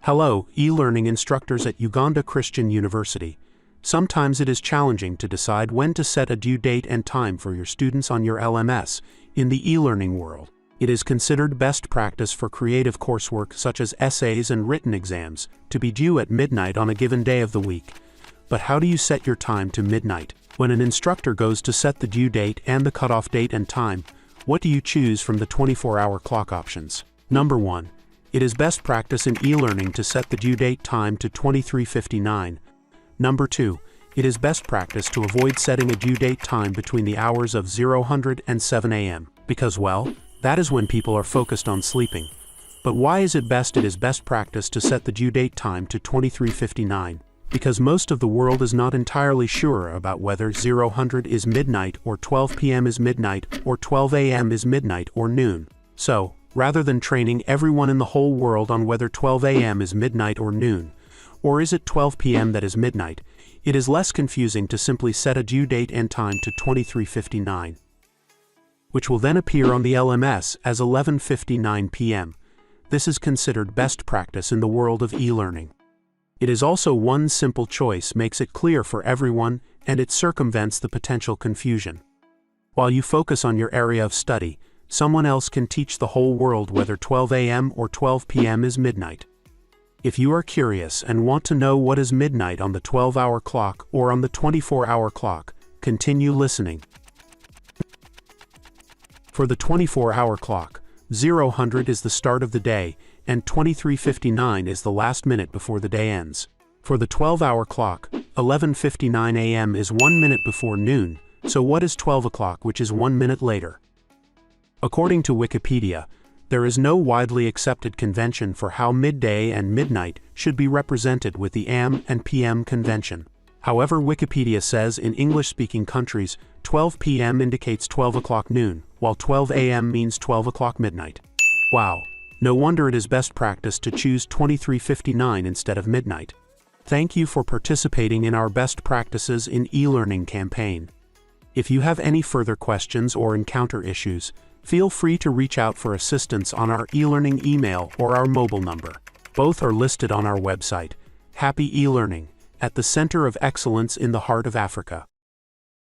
Hello, e-learning instructors at Uganda Christian University. Sometimes it is challenging to decide when to set a due date and time for your students on your LMS. In the e-learning world, it is considered best practice for creative coursework such as essays and written exams to be due at midnight on a given day of the week. But how do you set your time to midnight? When an instructor goes to set the due date and the cutoff date and time, what do you choose from the 24-hour clock options? Number 1. It is best practice in e-learning to set the due date time to 23:59. Number 2. It is best practice to avoid setting a due date time between the hours of 0000 and 7 a.m. because, well, that is when people are focused on sleeping. But why is it best practice to set the due date time to 23:59? Because most of the world is not entirely sure about whether 0000 is midnight or 12 p.m. is midnight or 12 a.m. is midnight or noon. So, rather than training everyone in the whole world on whether 12 a.m. is midnight or noon, or is it 12 p.m. that is midnight, it is less confusing to simply set a due date and time to 23:59, which will then appear on the LMS as 11:59 p.m. This is considered best practice in the world of e-learning. It is also one simple choice makes it clear for everyone, and it circumvents the potential confusion. While you focus on your area of study, someone else can teach the whole world whether 12 a.m. or 12 p.m. is midnight. If you are curious and want to know what is midnight on the 12-hour clock or on the 24-hour clock, continue listening. For the 24-hour clock, 0000 is the start of the day, and 23:59 is the last minute before the day ends. For the 12-hour clock, 11:59 a.m. is 1 minute before noon, so what is 12 o'clock, which is 1 minute later? According to Wikipedia, there is no widely accepted convention for how midday and midnight should be represented with the AM and PM convention. However, Wikipedia says in English-speaking countries, 12 p.m. indicates 12 o'clock noon, while 12 a.m. means 12 o'clock midnight. Wow, no wonder it is best practice to choose 23:59 instead of midnight. Thank you for participating in our Best Practices in E-Learning campaign. If you have any further questions or encounter issues, feel free to reach out for assistance on our e-learning email or our mobile number. Both are listed on our website. Happy e-learning, at the center of excellence in the heart of Africa.